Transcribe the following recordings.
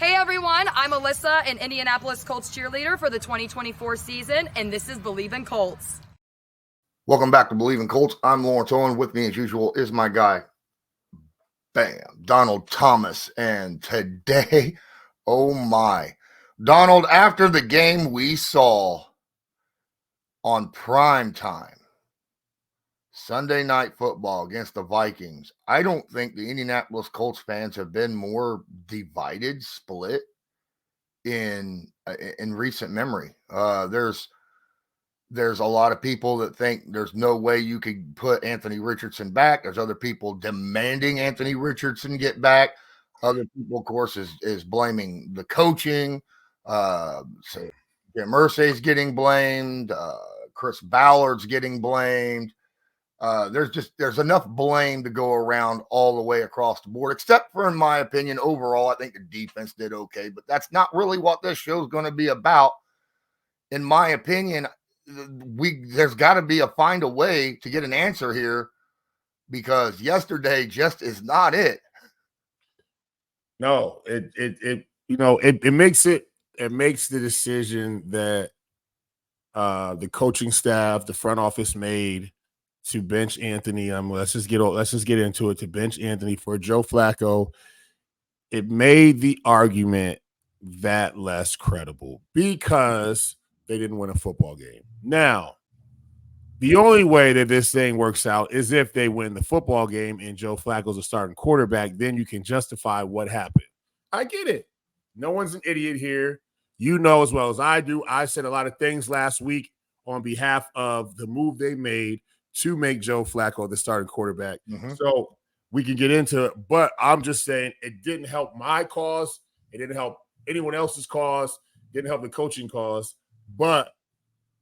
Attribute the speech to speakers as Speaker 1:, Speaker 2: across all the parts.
Speaker 1: Hey everyone, I'm Alyssa, an Indianapolis Colts cheerleader for the 2024 season, and this is Believe in Colts.
Speaker 2: Welcome back to Believe in Colts. I'm Lawrence Owen. With me, as usual, is my guy, Donald Thomas. And today, oh my, Donald, after the game we saw on primetime, Sunday Night Football against the Vikings, I don't think the Indianapolis Colts fans have been more divided, split in recent memory. There's a lot of people that think there's no way you could put Anthony Richardson back. There's other people demanding Anthony Richardson get back. Other people, of course, is blaming the coaching. So Jim Irsay's getting blamed. Chris Ballard's getting blamed. There's enough blame to go around all the way across the board, except for, in my opinion, overall, I think the defense did okay, but that's not really what this show is going to be about. In my opinion, there's got to find a way to get an answer here, because yesterday just is not it.
Speaker 3: No, it makes the decision that the coaching staff, the front office made to bench Anthony. Let's just get into it. To bench Anthony for Joe Flacco, it made the argument that less credible because they didn't win a football game. Now, the only way that this thing works out is if they win the football game and Joe Flacco's a starting quarterback. Then you can justify what happened. I get it. No one's an idiot here. You know as well as I do. I said a lot of things last week on behalf of the move they made to make Joe Flacco the starting quarterback.
Speaker 2: Mm-hmm.
Speaker 3: So we can get into it, but I'm just saying it didn't help my cause. It didn't help anyone else's cause. Didn't help the coaching cause. But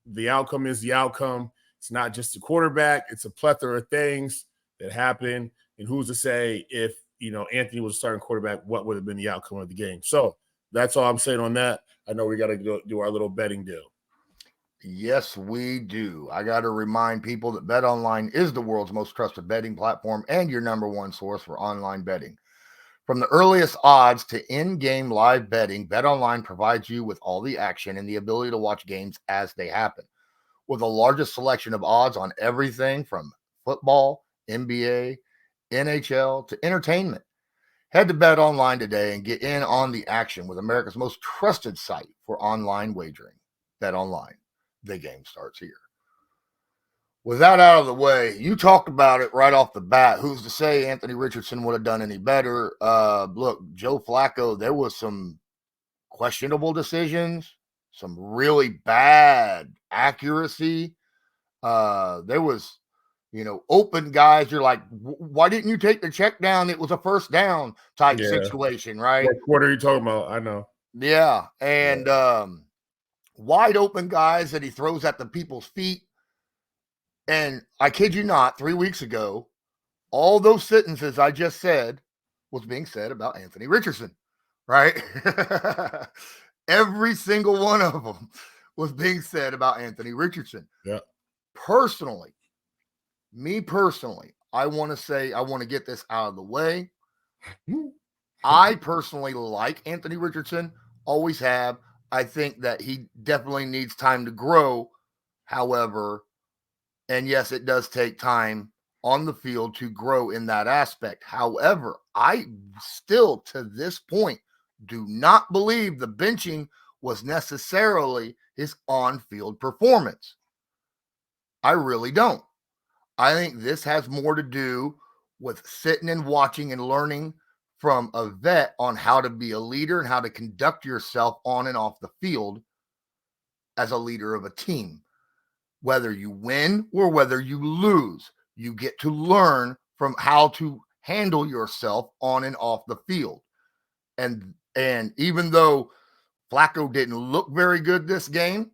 Speaker 3: the outcome is the outcome. It's not just the quarterback. It's a plethora of things that happen. And who's to say if, Anthony was a starting quarterback, what would have been the outcome of the game? So that's all I'm saying on that. I know we got to do our little betting deal.
Speaker 2: Yes, we do. I got to remind people that BetOnline is the world's most trusted betting platform and your number one source for online betting. From the earliest odds to in-game live betting, BetOnline provides you with all the action and the ability to watch games as they happen. With the largest selection of odds on everything from football, NBA, NHL to entertainment. Head to BetOnline today and get in on the action with America's most trusted site for online wagering. BetOnline. The game starts here. With that out of the way, you talked about it right off the bat. Who's to say Anthony Richardson would have done any better? Look, Joe Flacco, there was some questionable decisions, some really bad accuracy. There was, open guys. You're like, why didn't you take the check down? It was a first down type situation, right?
Speaker 3: What are you talking about? I know.
Speaker 2: Yeah. And wide open guys that he throws at the people's feet. And I kid you not, 3 weeks ago, all those sentences I just said was being said about Anthony Richardson, right? Every single one of them was being said about Anthony Richardson.
Speaker 3: Yeah.
Speaker 2: Personally, I want to get this out of the way. I personally like Anthony Richardson, always have. I think that he definitely needs time to grow. However, and yes, it does take time on the field to grow in that aspect. However, I still, to this point, do not believe the benching was necessarily his on-field performance. I really don't. I think this has more to do with sitting and watching and learning from a vet on how to be a leader and how to conduct yourself on and off the field as a leader of a team. Whether you win or whether you lose, you get to learn from how to handle yourself on and off the field. And even though Flacco didn't look very good this game,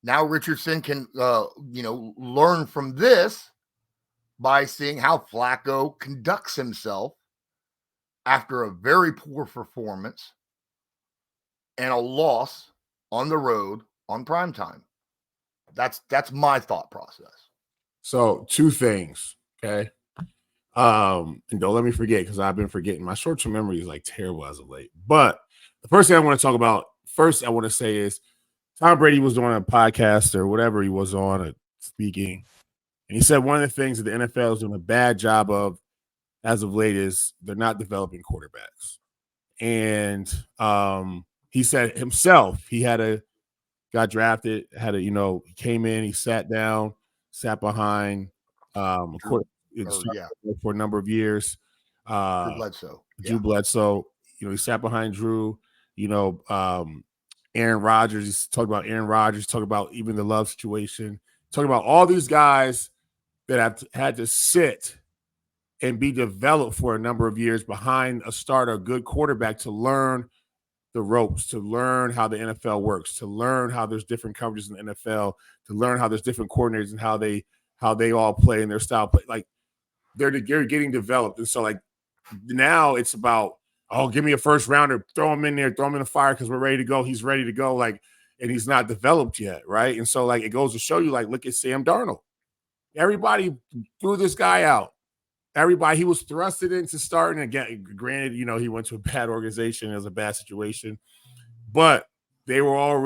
Speaker 2: now Richardson can, learn from this by seeing how Flacco conducts himself after a very poor performance and a loss on the road on primetime. That's my thought process.
Speaker 3: So 2 things, okay? And don't let me forget, because I've been forgetting. My short-term memory is like terrible as of late. But the first thing I want to talk about first, I want to say is Tom Brady was doing a podcast or whatever he was on, speaking, and he said one of the things that the NFL is doing a bad job of as of late is they're not developing quarterbacks. And he said himself, he got drafted, he came in, he sat down, sat behind for a number of years.
Speaker 2: Drew Bledsoe.
Speaker 3: Drew Bledsoe, he sat behind Drew, Aaron Rodgers. He's talking about Aaron Rodgers, talking about even the Love situation, talking about all these guys that have had to sit and be developed for a number of years behind a starter, a good quarterback, to learn the ropes, to learn how the NFL works, to learn how there's different coverages in the NFL, to learn how there's different coordinators and how they all play and their style play. Like they're getting developed. And so like now it's about, oh, give me a first rounder, throw him in there, throw him in the fire because we're ready to go. He's ready to go. Like, and he's not developed yet, right? And so like it goes to show you, like, look at Sam Darnold. Everybody threw this guy out. Everybody, he was thrusted into starting. Again, granted, he went to a bad organization. It was a bad situation. But they were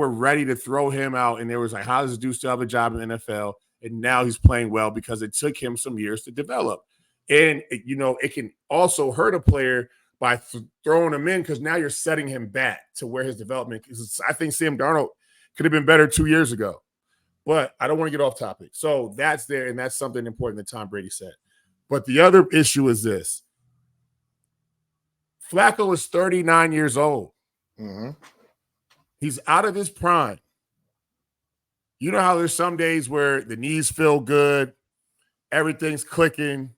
Speaker 3: ready to throw him out. And they was like, how does this dude still have a job in the NFL? And now he's playing well because it took him some years to develop. And, it can also hurt a player by throwing him in because now you're setting him back to where his development is. I think Sam Darnold could have been better 2 years ago. But I don't want to get off topic. So that's there, and that's something important that Tom Brady said. But the other issue is this. Flacco is 39 years old.
Speaker 2: Mm-hmm.
Speaker 3: He's out of his prime. You know how there's some days where the knees feel good, everything's clicking,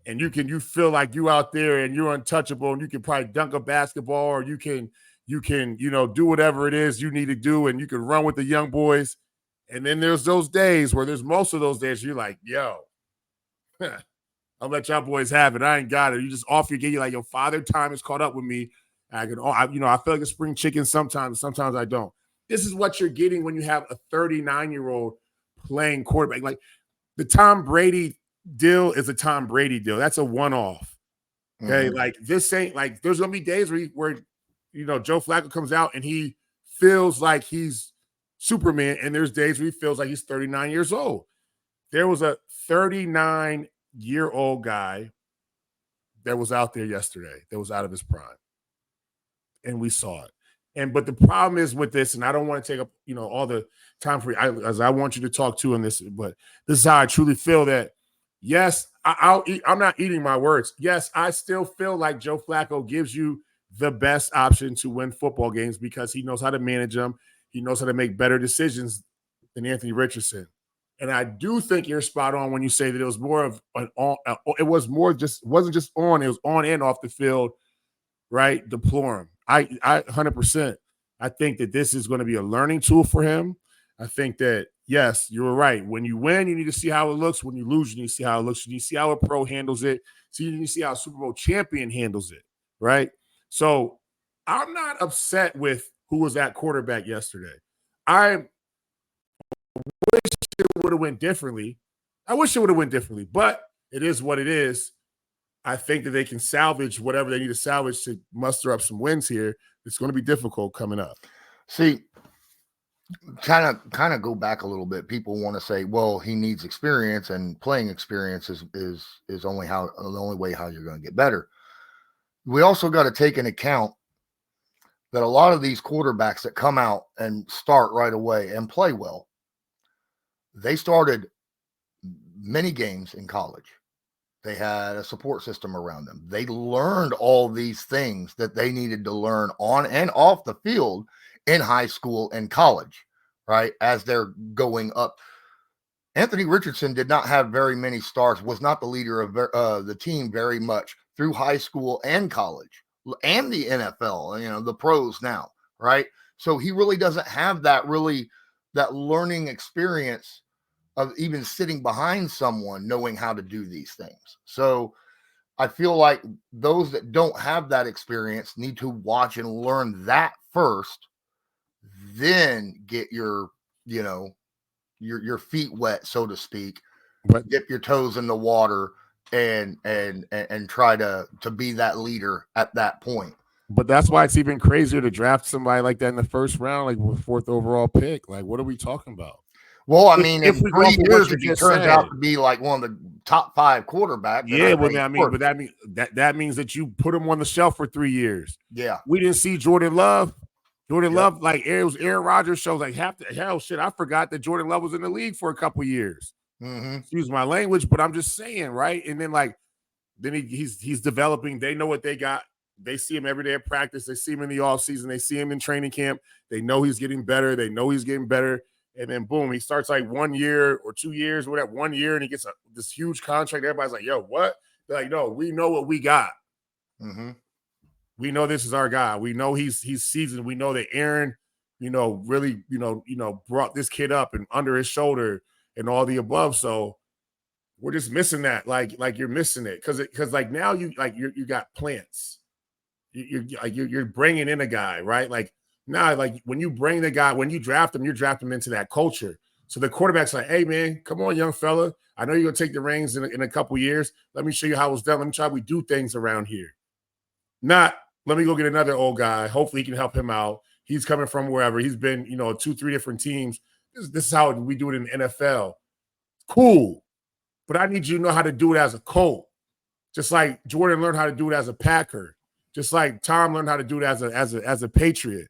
Speaker 3: and you feel like you out there and you're untouchable and you can probably dunk a basketball or you can do whatever it is you need to do and you can run with the young boys. And then there's those days where there's most of those days you're like, yo, I'll let y'all boys have it. I ain't got it. You just off your game. You're like, yo, father time is caught up with me. I feel like a spring chicken sometimes I don't. This is what you're getting when you have a 39-year-old playing quarterback. Like the Tom Brady deal is a Tom Brady deal. That's a one-off. Okay. Mm-hmm. Like this ain't like there's gonna be days where Joe Flacco comes out and he feels like he's Superman, and there's days where he feels like he's 39 years old. There was a 39-year-old guy that was out there yesterday that was out of his prime. And we saw it. But the problem is with this, and I don't want to take up, all the time for you, as I want you to talk to in this, but this is how I truly feel that, yes, I'm not eating my words. Yes, I still feel like Joe Flacco gives you the best option to win football games because he knows how to manage them. He knows how to make better decisions than Anthony Richardson. And I do think you're spot on when you say that it was more of it wasn't just on, it was on and off the field, right? Deplore him. I 100%. I think that this is going to be a learning tool for him. I think that, yes, you're right. When you win, you need to see how it looks. When you lose, you need to see how it looks. You need to see how a pro handles it. So you need to see how a Super Bowl champion handles it, right? So I'm not upset with who was at quarterback yesterday. I wish it would have went differently. But it is what it is. I think that they can salvage whatever they need to salvage to muster up some wins here. It's going to be difficult coming up.
Speaker 2: See, kind of go back a little bit. People want to say, well, he needs experience, and playing experience is the only way how you're going to get better. We also got to take into account that a lot of these quarterbacks that come out and start right away and play well, they started many games in college. They had a support system around them. They learned all these things that they needed to learn on and off the field in high school and college, right? As they're going up. Anthony Richardson did not have very many starts, was not the leader of the team very much through high school and college and the NFL, the pros now, right? So he really doesn't have that learning experience of even sitting behind someone knowing how to do these things. So I feel like those that don't have that experience need to watch and learn that first, then get your feet wet, so to speak, dip your toes in the water and try to be that leader at that point.
Speaker 3: But that's why it's even crazier to draft somebody like that in the first round, like with 4th overall pick. Like, what are we talking about?
Speaker 2: Well, I mean,
Speaker 3: if
Speaker 2: in
Speaker 3: we go
Speaker 2: 3
Speaker 3: off of what
Speaker 2: years,
Speaker 3: you
Speaker 2: if he
Speaker 3: just
Speaker 2: turns
Speaker 3: said,
Speaker 2: out to be like one of the top 5 quarterbacks,
Speaker 3: yeah, well,
Speaker 2: of
Speaker 3: I mean,
Speaker 2: course.
Speaker 3: but that means that you put him on the shelf for 3 years.
Speaker 2: Yeah.
Speaker 3: We didn't see Jordan Love. Jordan Love, like Aaron Rodgers shows, like hell shit. I forgot that Jordan Love was in the league for a couple years. Excuse my language, but I'm just saying, right? And then he's developing. They know what they got. They see him every day at practice. They see him in the offseason. They see him in training camp. They know he's getting better. And then boom, he starts like 1 year or 2 years, whatever, 1 year, and he gets this huge contract. Everybody's like, yo, what? They're like, no, we know what we got. We know this is our guy. We know he's seasoned. We know that Aaron, really, brought this kid up and under his shoulder and all the above. So we're just missing that. Like you're missing it because like now you got plants. You're bringing in a guy, right? Like now, like when you bring the guy, when you draft him, into that culture. So the quarterback's like, hey man, come on, young fella. I know you're gonna take the reins in a couple years. Let me show you how it's done. Let me try how we do things around here. Not let me go get another old guy. Hopefully he can help him out. He's coming from wherever. He's been, 2-3 different teams. This is how we do it in the NFL. Cool. But I need you to know how to do it as a Colt. Just like Jordan learned how to do it as a Packer. Just like Tom learned how to do it as a Patriot.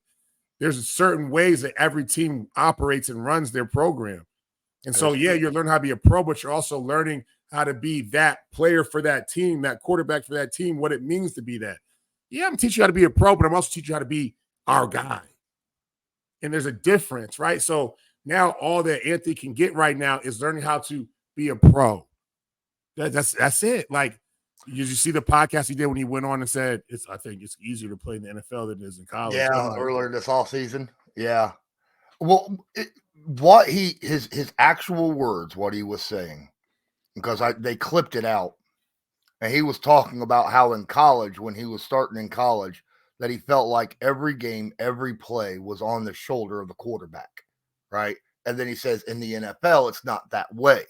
Speaker 3: There's certain ways that every team operates and runs their program. And so, yeah, you're learning how to be a pro, but you're also learning how to be that player for that team, that quarterback for that team, what it means to be that. Yeah, I'm teaching you how to be a pro, but I'm also teaching you how to be our guy. And there's a difference, right? So now all that Anthony can get right now is learning how to be a pro. That's it. Like, did you see the podcast he did when he went on and said, I think it's easier to play in the NFL than it is in college?
Speaker 2: Yeah, earlier this offseason. Yeah. Well, his actual words, what he was saying, because they clipped it out, and he was talking about how in college, when he was starting in college, that he felt like every game, every play was on the shoulder of the quarterback, right? And then he says in the NFL, it's not that way.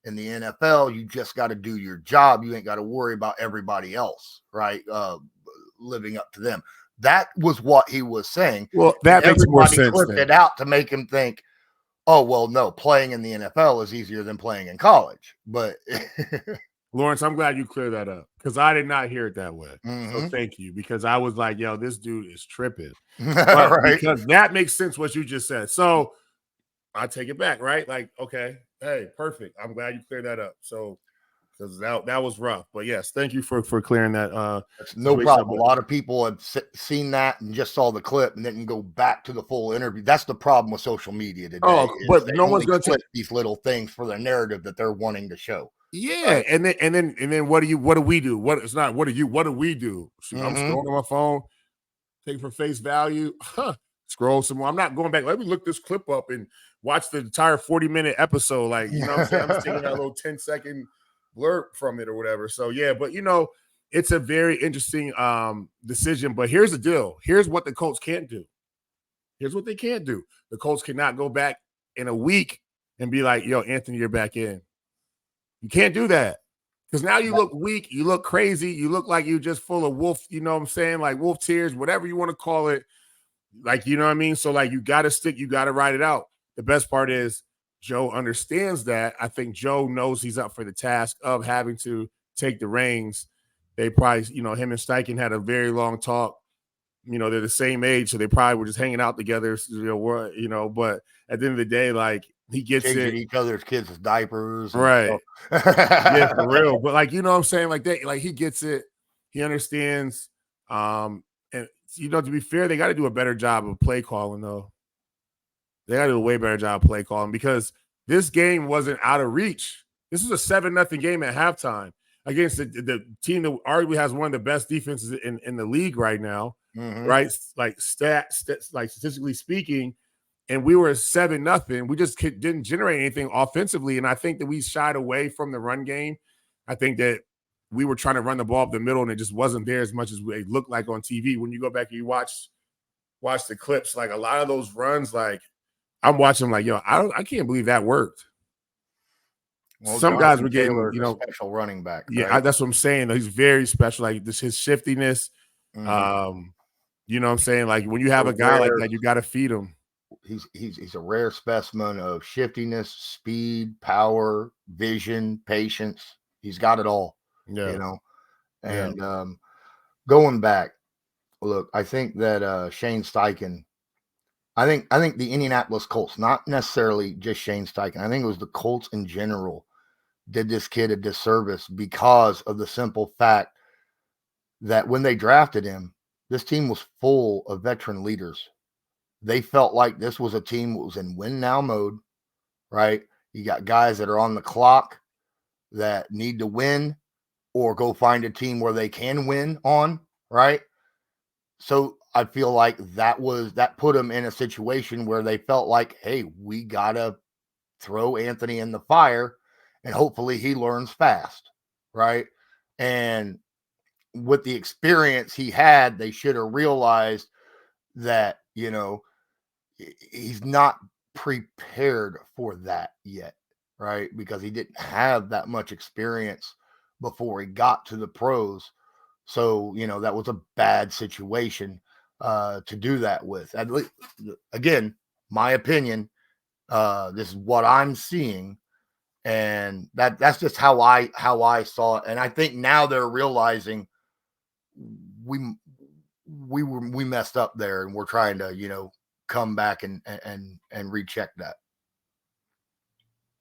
Speaker 2: In the NFL, you just got to do your job. You ain't got to worry about everybody else, right? Living up to them. That was what he was saying.
Speaker 3: Well, that makes more sense.
Speaker 2: Clipped it out to make him think, oh, well, no, playing in the NFL is easier than playing in college. But
Speaker 3: Lawrence, I'm glad you cleared that up because I did not hear it that way. So thank you, because I was like, yo, this dude is tripping. Right. Because that makes sense what you just said. So I take it back, right? Like, okay, hey, perfect. I'm glad you cleared that up. So because that was rough. But yes, thank you for clearing that.
Speaker 2: That's no problem. A lot of people have seen that and just saw the clip and didn't go back to the full interview. That's the problem with social media today.
Speaker 3: Oh, but no one's going to
Speaker 2: clip these little things for their narrative that they're wanting to show.
Speaker 3: Yeah, right? and then what do we do? What do we do? I'm scrolling on my phone, take it for face value. Scroll some more. I'm not going back. Let me look this clip up and watch the entire 40-minute episode. Like, you know what I'm saying? I'm just taking that little 10-second blurb from it or whatever. So yeah, but it's a very interesting decision. But here's the deal. Here's what the Colts can't do. Here's what they can't do. The Colts cannot go back in a week and be like, yo, Anthony, you're back in. You can't do that because now you look weak. You look crazy. You look like you're just full of wolf, you know what I'm saying? Like wolf tears, whatever you want to call it. Like, you know what I mean? So like, you got to stick, you got to ride it out. The best part is Joe understands that. I think Joe knows he's up for the task of having to take the reins. They probably, him and Steichen had a very long talk. They're the same age, so they probably were just hanging out together, but at the end of the day, like, he gets
Speaker 2: changing each other's kids' diapers.
Speaker 3: Right. Yeah, for real. But like, you know what I'm saying? Like he gets it. He understands. And to be fair, they got to do a better job of play calling though. They got to do a way better job of play calling because this game wasn't out of reach. This is a 7-0 game at halftime against the team that arguably has one of the best defenses in the league right now. Right? Like statistically speaking. And we were 7-0. We just didn't generate anything offensively. And I think that we shied away from the run game. I think that we were trying to run the ball up the middle, and it just wasn't there as much as it looked like on TV. When you go back and you watch the clips, like a lot of those runs, like I'm watching, like, yo, I can't believe that worked.
Speaker 2: Well,
Speaker 3: some guys were
Speaker 2: Jonathan
Speaker 3: getting,
Speaker 2: Taylor's
Speaker 3: you
Speaker 2: a
Speaker 3: know,
Speaker 2: special running back,
Speaker 3: yeah,
Speaker 2: right?
Speaker 3: that's what I'm saying. He's very special. Like this, his shiftiness.
Speaker 2: Mhm.
Speaker 3: You know what I'm saying? Like when you
Speaker 2: A
Speaker 3: have a guy like
Speaker 2: rare
Speaker 3: that, you got to feed him.
Speaker 2: he's a rare specimen of shiftiness, speed, power, vision, patience. He's got it all,
Speaker 3: Yeah,
Speaker 2: you know.
Speaker 3: yeah.
Speaker 2: And going back, look, I think that Shane Steichen, I think the Indianapolis Colts, not necessarily just Shane Steichen, I think it was the Colts in general, did this kid a disservice because of the simple fact that when they drafted him, this team was full of veteran leaders. They felt like this was a team that was in win now mode, right? You got guys that are on the clock that need to win or go find a team where they can win on, right? So I feel like that put them in a situation where they felt like, hey, we gotta throw Anthony in the fire and hopefully he learns fast, right? And with the experience he had, they should have realized that, he's not prepared for that yet, right? Because he didn't have that much experience before he got to the pros. So, that was a bad situation to do that with. At least, again, my opinion, this is what I'm seeing. And that's just how I saw it. And I think now they're realizing we we messed up there and we're trying to, come back and recheck that.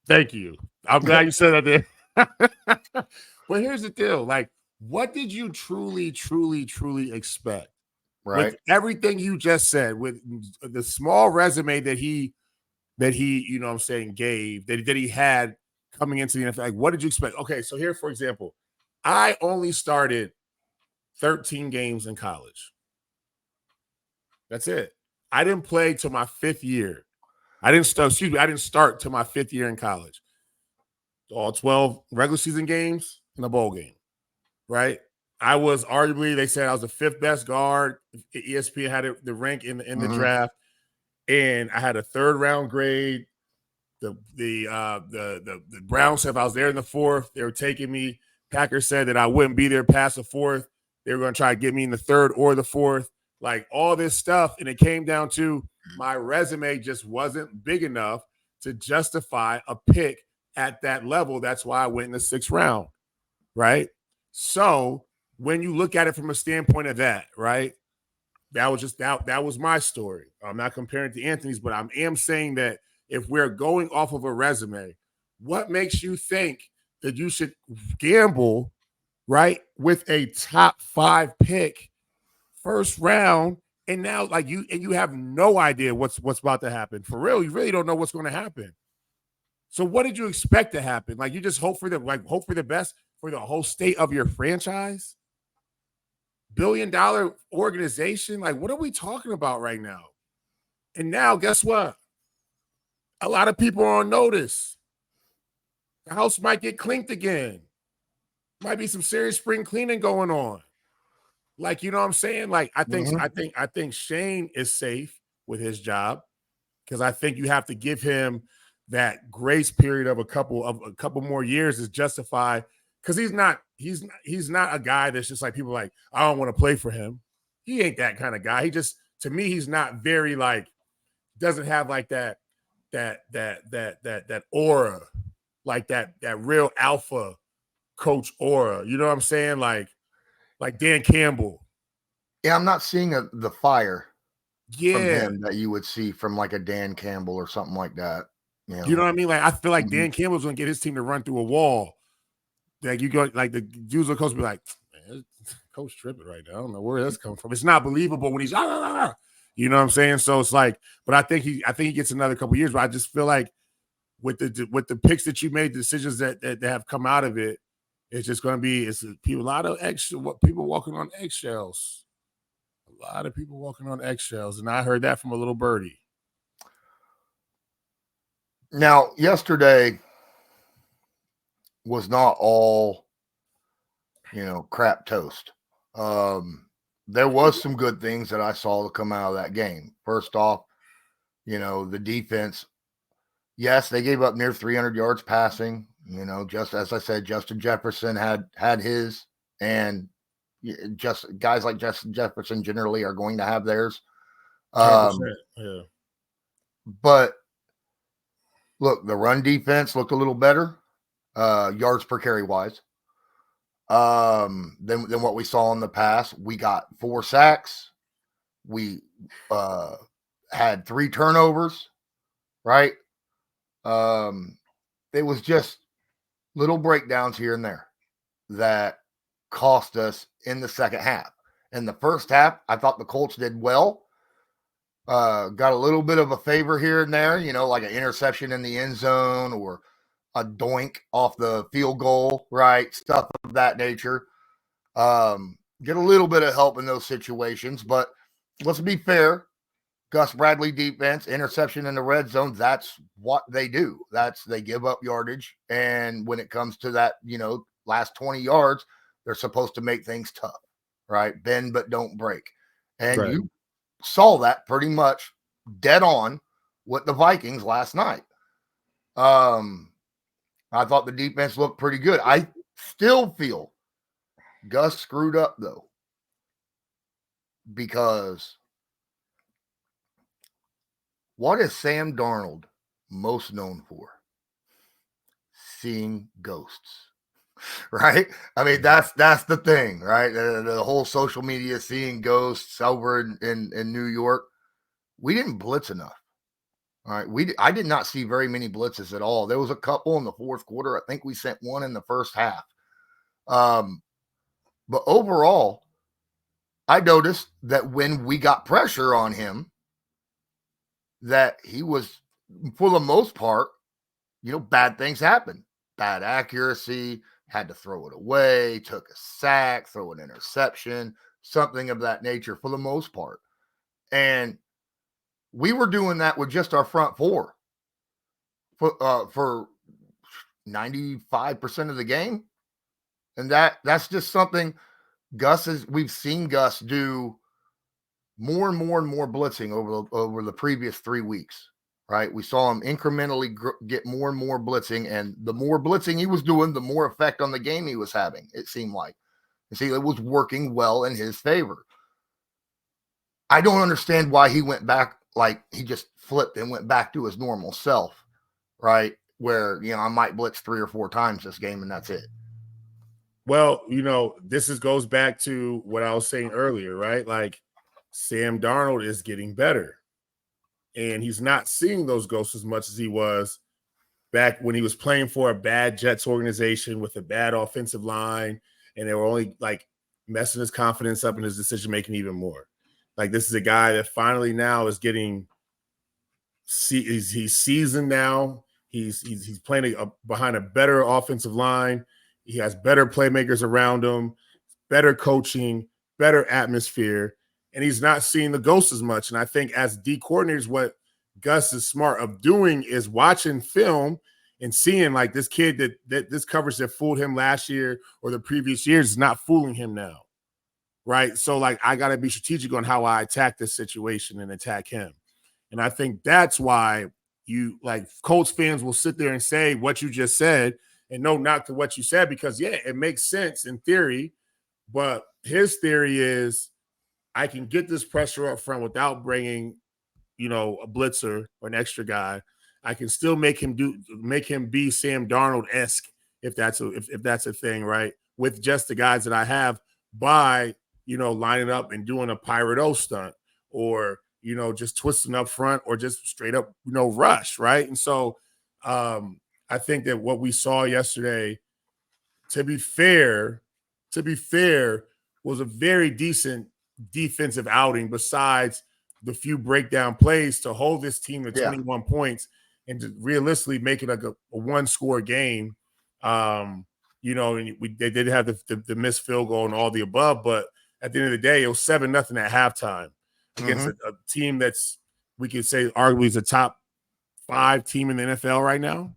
Speaker 3: Thank you. I'm glad you said that there. But here's the deal. Like, what did you truly, truly, truly expect?
Speaker 2: Right.
Speaker 3: With everything you just said, with the small resume that he, you know what I'm saying, gave, that he had coming into the NFL, like, what did you expect? Okay, so here, for example, I only started 13 games in college. That's it. I didn't play till my 5th year. I didn't start till my 5th year in college. All 12 regular season games and a bowl game, right? I was arguably, they said I was the 5th best guard. ESPN had the rank in the draft, and I had a 3rd round grade. The Browns said if I was there in the 4th, they were taking me. Packers said that I wouldn't be there past the 4th. They were going to try to get me in the 3rd or the 4th. Like all this stuff, and it came down to my resume just wasn't big enough to justify a pick at that level. That's why I went in the 6th round, right? So when you look at it from a standpoint of that, right, that was just that was my story. I'm not comparing it to Anthony's, but I am saying that if we're going off of a resume, what makes you think that you should gamble, right, with a top 5 pick, 1st round, and now like you have no idea what's about to happen? For real, you really don't know what's going to happen. So what did you expect to happen? Like you just hope for the best for the whole state of your franchise? $1 billion organization? Like, what are we talking about right now? And now, guess what? A lot of people are on notice. The house might get cleaned again. Might be some serious spring cleaning going on. Like, you know what I'm saying? Like, I think Shane is safe with his job because I think you have to give him that grace period of a couple more years is justified, because he's not a guy that's just like people like, I don't want to play for him. He ain't that kind of guy. He just, to me, he's not very like, doesn't have like that aura, like that real alpha coach aura. You know what I'm saying? Like Dan Campbell.
Speaker 2: Yeah, I'm not seeing the fire from
Speaker 3: Yeah.
Speaker 2: him that you would see from like a Dan Campbell or something like that.
Speaker 3: You know what I mean? Like, I feel like Dan Campbell's gonna get his team to run through a wall. Like you go, like the dudes of the coach be like, man, coach tripping right now. I don't know where that's coming from. It's not believable when he's you know what I'm saying? So it's like, but I think he gets another couple years. But I just feel like with the picks that you made, the decisions that have come out of it, it's just going to be a lot of people walking on eggshells. A lot of people walking on eggshells, and I heard that from a little birdie.
Speaker 2: Now, yesterday was not all, crap toast. There was some good things that I saw to come out of that game. First off, the defense, yes, they gave up near 300 yards passing. Just as I said, Justin Jefferson had his, and just guys like Justin Jefferson generally are going to have theirs.
Speaker 3: 100%. Yeah.
Speaker 2: But look, the run defense looked a little better, yards per carry wise, than what we saw in the past. We got 4 sacks. We had 3 turnovers, right? It was just little breakdowns here and there that cost us in the second half. In the first half, I thought the Colts did well. Got a little bit of a favor here and there, like an interception in the end zone or a doink off the field goal, right? Stuff of that nature. Get a little bit of help in those situations, but let's be fair. Gus Bradley defense, interception in the red zone, that's what they do. They give up yardage. And when it comes to that, last 20 yards, they're supposed to make things tough, right? Bend but don't break. And
Speaker 3: Right.
Speaker 2: you saw that pretty much dead on with the Vikings last night. I thought the defense looked pretty good. I still feel Gus screwed up, though, because what is Sam Darnold most known for? Seeing ghosts, right? I mean, that's the thing, right? The whole social media seeing ghosts over in New York. We didn't blitz enough. All right. I did not see very many blitzes at all. There was a couple in the fourth quarter. I think we sent one in the first half. But overall, I noticed that when we got pressure on him, that he was, for the most part, bad things happened. Bad accuracy, had to throw it away, took a sack, throw an interception, something of that nature for the most part. And we were doing that with just our front four for 95% of the game. And that's just something we've seen Gus do more and more and more blitzing over the previous 3 weeks, right? We saw him incrementally get more and more blitzing, and the more blitzing he was doing, the more effect on the game he was having, it seemed like. You see, it was working well in his favor. I don't understand why he went back, like he just flipped and went back to his normal self, right? Where, I might blitz 3 or 4 times this game and that's it.
Speaker 3: Well, this goes back to what I was saying earlier, right? Like Sam Darnold is getting better. And he's not seeing those ghosts as much as he was back when he was playing for a bad Jets organization with a bad offensive line, and they were only like messing his confidence up and his decision making even more. Like, this is a guy that finally now is getting he's seasoned now. He's playing behind a better offensive line. He has better playmakers around him, better coaching, better atmosphere. And he's not seeing the ghosts as much. And I think as D coordinators, what Gus is smart of doing is watching film and seeing like this kid that this coverage that fooled him last year or the previous years is not fooling him now. Right. So like, I got to be strategic on how I attack this situation and attack him. And I think that's why Colts fans will sit there and say what you just said and no knock to what you said, because it makes sense in theory. But his theory is, I can get this pressure up front without bringing, a blitzer or an extra guy. I can still make him be Sam Darnold-esque if that's a thing, right? With just the guys that I have by, lining up and doing a Pirate O stunt or, just twisting up front or just straight up, rush, right? And so I think that what we saw yesterday, to be fair, was a very decent defensive outing besides the few breakdown plays to hold this team to 21 points and to realistically make it like a one-score game. And they did have the missed field goal and all the above, but at the end of the day, it was 7-0 at halftime against a team that's, we could say, arguably is a top 5 team in the NFL right now.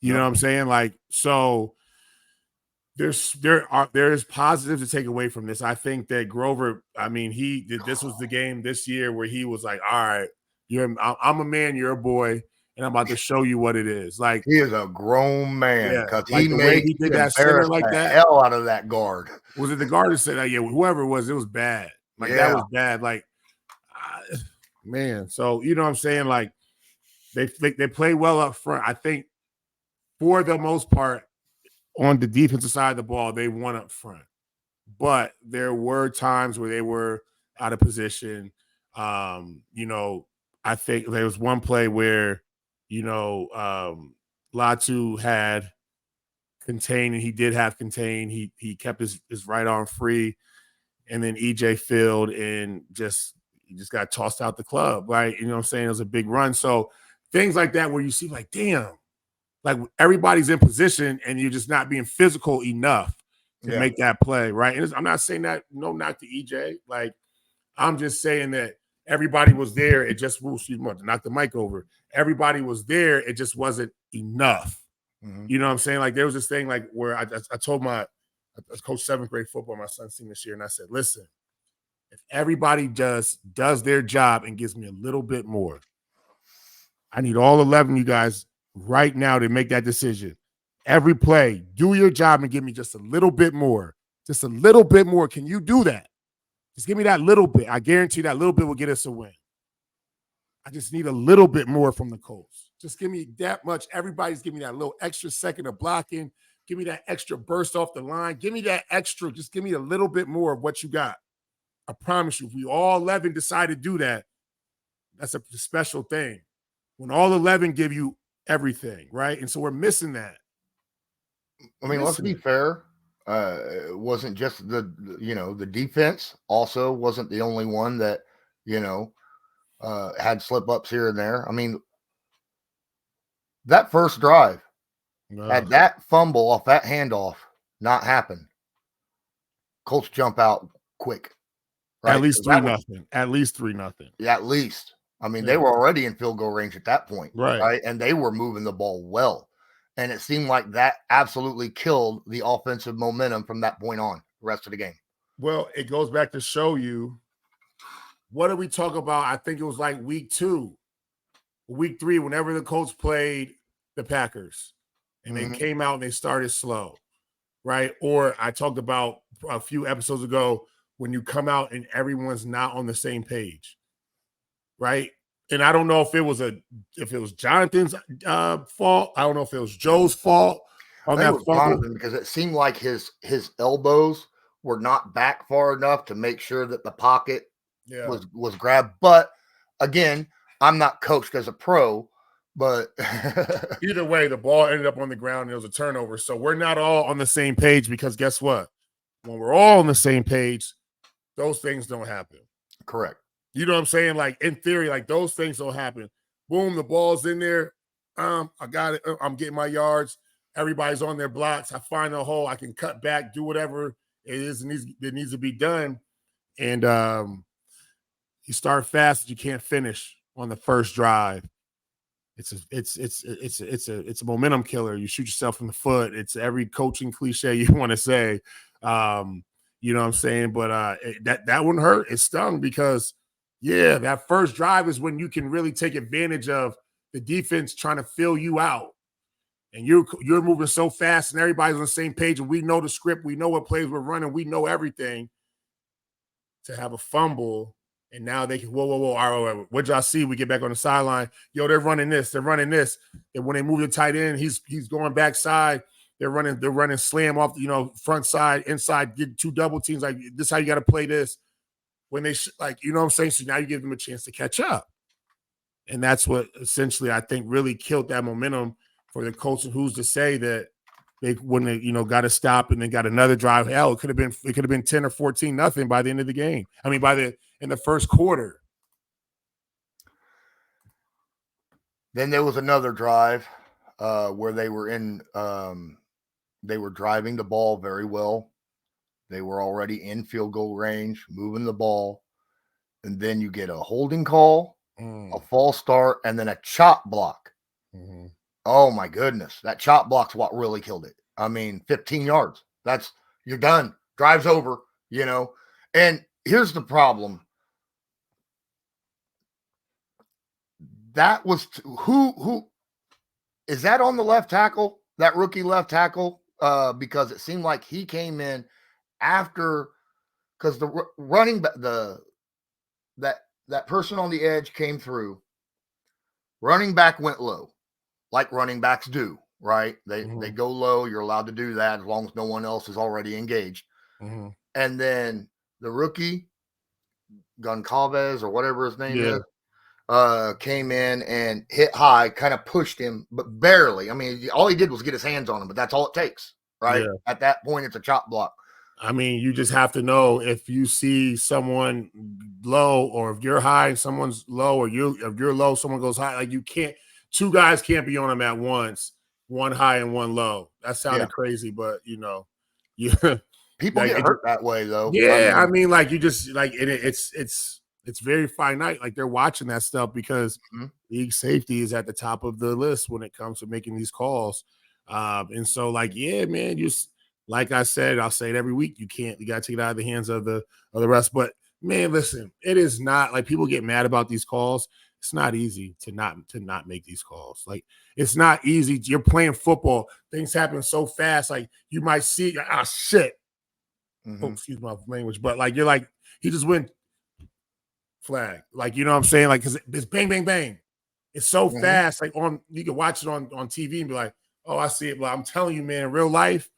Speaker 3: You know what I'm saying? Like, so there is positives to take away from this. I think that Grover, this was the game this year where he was like, all right, I'm a man, you're a boy, and I'm about to show you what it is. Like,
Speaker 2: he is a grown man because
Speaker 3: like the way he did that center like
Speaker 2: the
Speaker 3: that.
Speaker 2: hell out of that guard.
Speaker 3: Was it the guard that said that? Yeah, whoever it was bad. Like that was bad. Like, man. So you know what I'm saying? Like they play well up front. I think for the most part on the defensive side of the ball, they won up front. But there were times where they were out of position. You know, I think there was one play where, you know, Latu had contain, and he did have contain. He kept his right arm free, and then EJ filled and he just got tossed out the club, right? You know what I'm saying? It was a big run. So things like that where you see like, damn, like everybody's in position and you're just not being physical enough to make that play, right? And I'm not saying that, no, not to EJ. Like, I'm just saying that everybody was there. It just, excuse me, knock the mic over. Everybody was there. It just wasn't enough. Mm-hmm. You know what I'm saying? Like, there was this thing like where I told I coached 7th grade football my son's team this year, and I said, listen, if everybody just does their job and gives me a little bit more, I need all 11 of you guys right now to make that decision. Every play, do your job and give me just a little bit more. Just a little bit more. Can you do that? Just give me that little bit. I guarantee that little bit will get us a win. I just need a little bit more from the Colts. Just give me that much. Everybody's giving me that little extra second of blocking. Give me that extra burst off the line. Give me that extra. Just give me a little bit more of what you got. I promise you, if we all 11 decide to do that, that's a special thing. When all 11 give you everything, right? And so we're missing that.
Speaker 2: I mean, let's be fair. It wasn't just the defense also wasn't the only one that, had slip ups here and there. I mean, that first drive, had that fumble off that handoff not happen, Colts jump out quick. Right?
Speaker 3: At least 3-0. At least 3-0.
Speaker 2: Yeah, at least. I mean, they were already in field goal range at that point. Right. And they were moving the ball well. And it seemed like that absolutely killed the offensive momentum from that point on, the rest of the game.
Speaker 3: Well, it goes back to show you, what did we talk about? I think it was like week 2, week 3, whenever the Colts played the Packers. And they came out and they started slow, right? Or I talked about a few episodes ago when you come out and everyone's not on the same page, right? And I don't know if it was Jonathan's fault. I don't know if it was Joe's fault on that fumble,
Speaker 2: because it seemed like his elbows were not back far enough to make sure that the pocket was grabbed. But again, I'm not coached as a pro, but
Speaker 3: either way, the ball ended up on the ground and it was a turnover. So we're not all on the same page, because guess what? When we're all on the same page, those things don't happen.
Speaker 2: Correct.
Speaker 3: You know what I'm saying? Like, in theory, like, those things don't happen. Boom, the ball's in there. I got it. I'm getting my yards. Everybody's on their blocks. I find a hole. I can cut back, do whatever it is that needs to be done. And you start fast, but you can't finish on the first drive. It's a momentum killer. You shoot yourself in the foot. It's every coaching cliche you want to say. You know what I'm saying? But that wouldn't hurt. It stung because, that first drive is when you can really take advantage of the defense trying to fill you out. And you're moving so fast and everybody's on the same page, and we know the script. We know what plays we're running. We know everything. To have a fumble, and now they can, whoa. All right, what y'all see? We get back on the sideline. Yo, they're running this. They're running this. And when they move the tight end, he's going backside. They're running slam off, front side, inside, get 2 double teams. Like, this is how you got to play this. When they, you know what I'm saying? So now you give them a chance to catch up. And that's what essentially I think really killed that momentum for the Colts. And who's to say that they wouldn't have, got to stop and then got another drive? Hell, it could have been 10 or 14-0 by the end of the game. I mean, in the first quarter.
Speaker 2: Then there was another drive where they were they were driving the ball very well. They were already in field goal range, moving the ball. And then you get a holding call, a false start, and then a chop block. Mm-hmm. Oh, my goodness. That chop block's what really killed it. I mean, 15 yards. You're done. Drive's over, And here's the problem. That was who Is that on the left tackle? That rookie left tackle? Because it seemed like he came in after, because the running back, that person on the edge came through. Running back went low, like running backs do, right? They go low. You're allowed to do that as long as no one else is already engaged.
Speaker 3: Mm-hmm.
Speaker 2: And then the rookie, Goncalves or whatever his name is, came in and hit high, kind of pushed him, but barely. I mean, all he did was get his hands on him, but that's all it takes, right? Yeah. At that point, it's a chop block.
Speaker 3: I mean, you just have to know if you see someone low, or if you're high and someone's low, or if you're low, someone goes high. Like, you can't, two guys can't be on them at once, one high and one low. That sounded crazy, but
Speaker 2: people get hurt that way though.
Speaker 3: Yeah, I mean, like, you just like it's very finite. Like, they're watching that stuff because league safety is at the top of the list when it comes to making these calls. And so, like, yeah, man, like I said, I'll say it every week. You got to take it out of the hands of the rest. But man, listen, it is not like, people get mad about these calls. It's not easy to not make these calls. Like, it's not easy. You're playing football. Things happen so fast. Like, you might see, shit. Oh, excuse my language, but like, you're like, he just went flag. Like, you know what I'm saying? Like, because it's bang, bang, bang. It's so fast. Like, you can watch it on TV and be like, oh, I see it. But I'm telling you, man, in real life,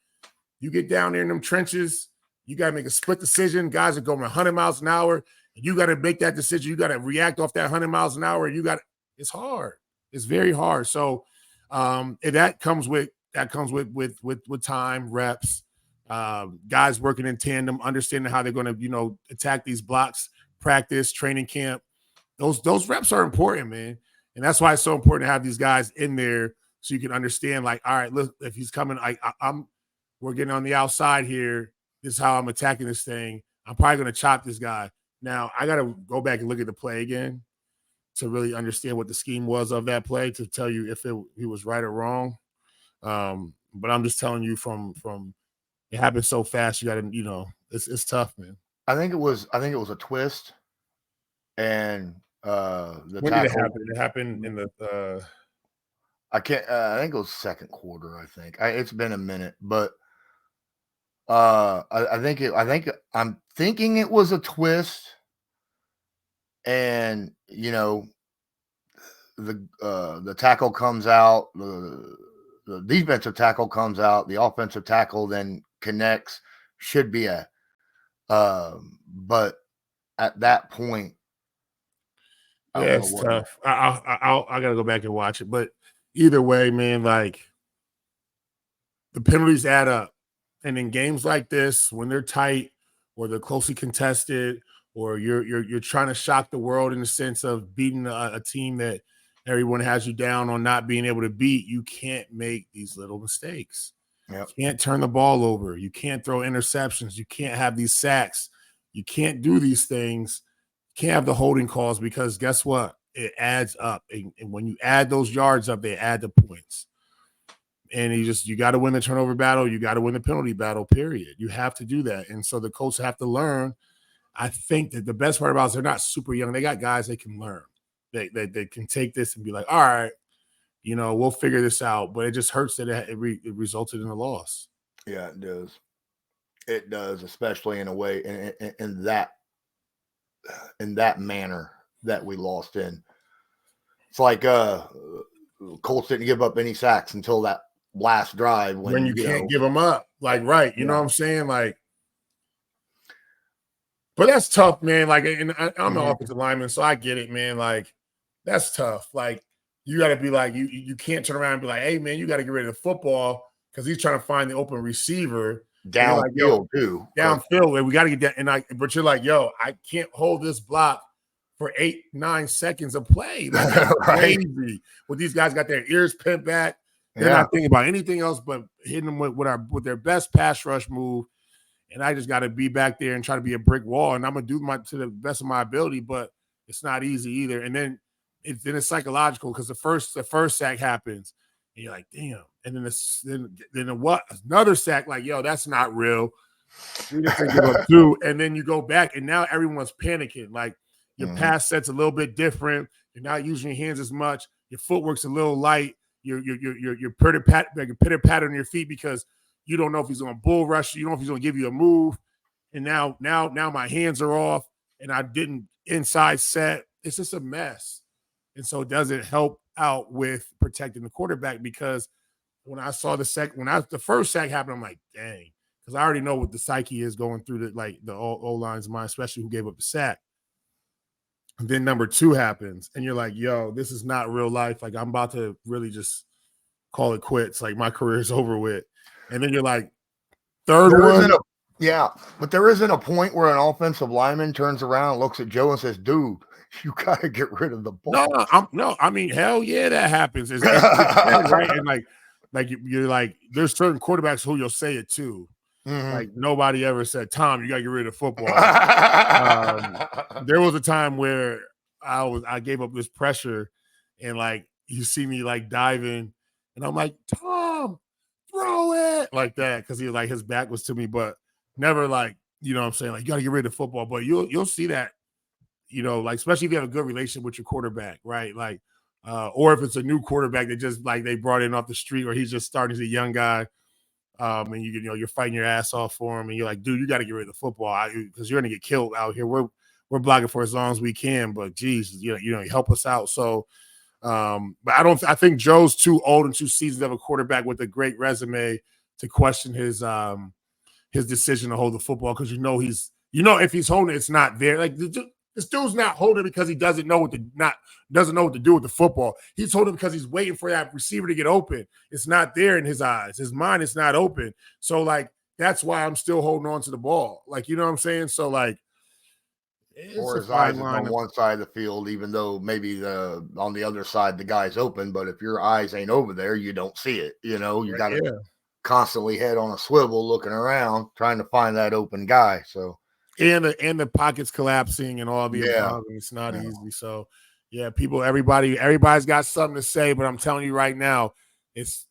Speaker 3: you get down there in them trenches, you got to make a split decision. Guys are going 100 miles an hour. You got to make that decision. You got to react off that 100 miles an hour. It's hard. It's very hard. So that comes with time, reps, guys working in tandem, understanding how they're going to, attack these blocks, practice, training camp. Those reps are important, man. And that's why it's so important to have these guys in there so you can understand, like, all right, look, if he's coming, we're getting on the outside here. This is how I'm attacking this thing. I'm probably going to chop this guy. Now, I got to go back and look at the play again to really understand what the scheme was of that play to tell you if he was right or wrong. But I'm just telling you from it happened so fast. You got to, it's tough, man.
Speaker 2: I think it was a twist, and
Speaker 3: when did it happen? It happened in the.
Speaker 2: I think it was second quarter. I think it's been a minute, but I'm thinking it was a twist, and the tackle comes out, the defensive tackle comes out, the offensive tackle then connects. Should be but at that point,
Speaker 3: it's tough. I gotta go back and watch it, but either way, man, like, the penalties add up. And in games like this, when they're tight or they're closely contested, or you're trying to shock the world in the sense of beating a team that everyone has you down on not being able to beat, you can't make these little mistakes. Yep. You can't turn the ball over. You can't throw interceptions. You can't have these sacks. You can't do these things. You can't have the holding calls, because guess what? It adds up. And when you add those yards up, they add the points. And you got to win the turnover battle. You got to win the penalty battle, period. You have to do that. And so the Colts have to learn. I think that the best part about it is they're not super young. They got guys they can learn. They can take this and be like, all right, we'll figure this out. But it just hurts that it resulted in a loss.
Speaker 2: Yeah, it does. It does, especially in a way in that manner that we lost in. It's like Colts didn't give up any sacks until that last drive
Speaker 3: when you can't give them up. Like, right. You know what I'm saying? Like, but that's tough, man. Like, and I'm an offensive lineman, so I get it, man. Like, that's tough. Like, you got to be like, you can't turn around and be like, hey, man, you got to get rid of the football because he's trying to find the open receiver.
Speaker 2: Downfield, too.
Speaker 3: Downfield. We got to get that. But you're like, yo, I can't hold this block for 8-9 seconds of play. Like,
Speaker 2: right.
Speaker 3: Crazy. When these guys got their ears pinned back, they're not thinking about anything else but hitting them with their best pass rush move. And I just got to be back there and try to be a brick wall. And I'm going to do to the best of my ability, but it's not easy either. And then it's psychological because the first sack happens and you're like, damn. And then what? Another sack, like, yo, that's not real. We just give up two. And then you go back and now everyone's panicking. Like, your pass set's a little bit different. You're not using your hands as much. Your footwork's a little light. you're pitter pat on your feet because you don't know if he's going to bull rush you. You don't know if he's going to give you a move. And now my hands are off and I didn't inside set. It's just a mess. And so it doesn't help out with protecting the quarterback because when I saw the first sack happened, I'm like, dang, because I already know what the psyche is going through the O-line's mind, especially who gave up the sack. And then number 2 happens, and you're like, yo, this is not real life. Like, I'm about to really just call it quits. Like, my career is over with. And then you're like, third one.
Speaker 2: But there isn't a point where an offensive lineman turns around, looks at Joe and says, dude, you got to get rid of the ball.
Speaker 3: I mean, hell yeah, that happens. It's right? And like you're like, there's certain quarterbacks who you'll say it to. Mm-hmm. Like nobody ever said, Tom, you got to get rid of football. There was a time where I gave up this pressure and like, you see me like diving and I'm like, Tom, throw it like that. Cause he like, his back was to me, but never like, you know what I'm saying? Like you got to get rid of football, but you'll see that, you know, like, especially if you have a good relationship with your quarterback, right? Like, or if it's a new quarterback that just like they brought in off the street or he's just starting as a young guy. And you know, you're fighting your ass off for him and you're like, dude, you got to get rid of the football because you're going to get killed out here. We're blocking for as long as we can, but geez, you know, help us out. So, but I think Joe's too old and too seasoned of a quarterback with a great resume to question his decision to hold the football. Cause if he's holding it, it's not there. Like this dude's not holding it because he doesn't know what to do with the football. He's holding it because he's waiting for that receiver to get open. It's not there in his eyes. His mind is not open. So like, that's why I'm still holding on to the ball. Like, you know what I'm saying? So like,
Speaker 2: or his eyes are on one side of the field, even though maybe on the other side, the guy's open. But if your eyes ain't over there, you don't see it. You know, you got to constantly head on a swivel looking around, trying to find that open guy. So,
Speaker 3: and the pockets collapsing and all the above. It's not easy. So yeah, everybody's got something to say, but I'm telling you right now, this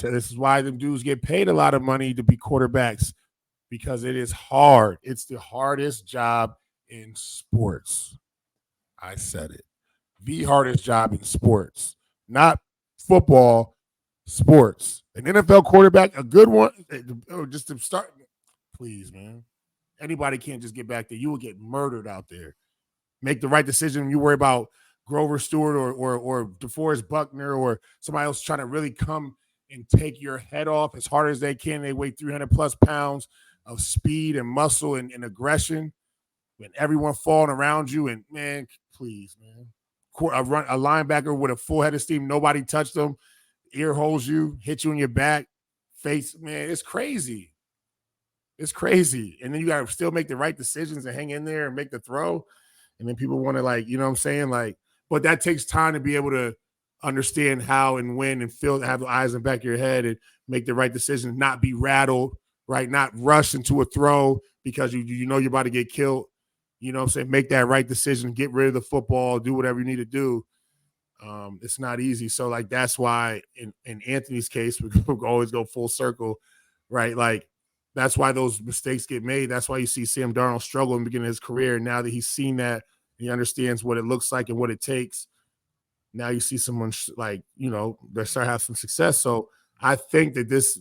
Speaker 3: is why them dudes get paid a lot of money to be quarterbacks because it is hard. It's the hardest job in sports. I said it. The hardest job in sports, not football, sports. An NFL quarterback, a good one, just to start. Please, man. Anybody can't just get back there. You will get murdered out there. Make the right decision. You worry about Grover Stewart or DeForest Buckner or somebody else trying to really come and take your head off as hard as they can. They weigh 300 plus pounds of speed and muscle and aggression. And everyone falling around you. And man, please, man. A linebacker with a full head of steam. Nobody touched them. Ear holes you, hit you in your back, face. Man, it's crazy. It's crazy. And then you got to still make the right decisions and hang in there and make the throw. And then people want to like, you know what I'm saying? Like, but that takes time to be able to understand how and when and feel, have the eyes in the back of your head and make the right decisions, not be rattled, right? Not rush into a throw because you know you're about to get killed. You know what I'm saying? Make that right decision, get rid of the football, do whatever you need to do. It's not easy. So like, that's why in Anthony's case, we always go full circle, right? Like, that's why those mistakes get made. That's why you see Sam Darnold struggle in the beginning of his career. Now that he's seen that, he understands what it looks like and what it takes. Now you see someone like, you know, they start having some success. So I think that this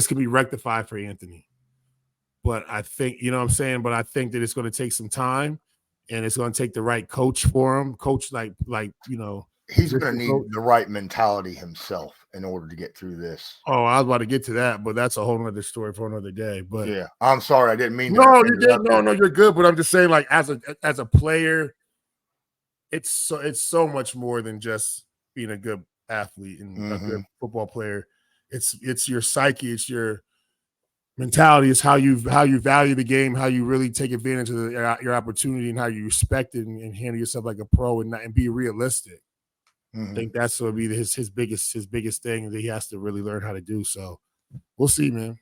Speaker 3: can be rectified for Anthony. But I think, you know what I'm saying? But I think that it's going to take some time and it's going to take the right coach for him. Coach, like, you know,
Speaker 2: he's going to need the right mentality himself in order to get through this.
Speaker 3: Oh, I was about to get to that, but that's a whole other story for another day. But
Speaker 2: yeah, I'm sorry, I didn't mean.
Speaker 3: No, you did. No, you're good. But I'm just saying, like, as a player, it's so much more than just being a good athlete and a good football player. It's your psyche, it's your mentality, it's how you value the game, how you really take advantage of your opportunity, and how you respect it and handle yourself like a pro and be realistic. I think that's going to be his biggest thing that he has to really learn how to do. So we'll see, man.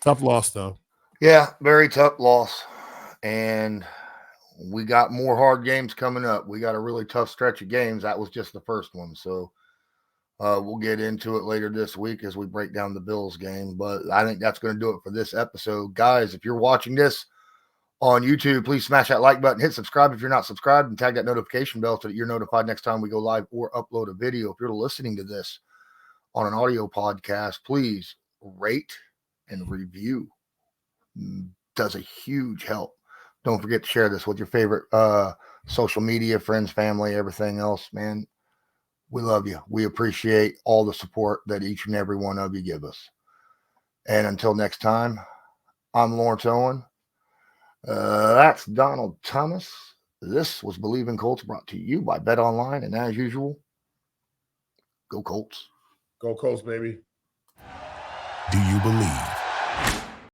Speaker 3: Tough loss, though.
Speaker 2: Yeah, very tough loss. And we got more hard games coming up. We got a really tough stretch of games. That was just the first one. So we'll get into it later this week as we break down the Bills game. But I think that's going to do it for this episode. Guys, if you're watching this on YouTube, please smash that like button, hit subscribe if you're not subscribed, and tag that notification bell so that you're notified next time we go live or upload a video. If you're listening to this on an audio podcast, please rate and review. Does a huge help. Don't forget to share this with your favorite social media, friends, family, everything else, man. We love you. We appreciate all the support that each and every one of you give us. And until next time, I'm Lawrence Owen. That's Donald Thomas. This was Believe in Colts, brought to you by Bet Online. And as usual, go Colts.
Speaker 3: Go Colts, baby.
Speaker 4: Do you believe?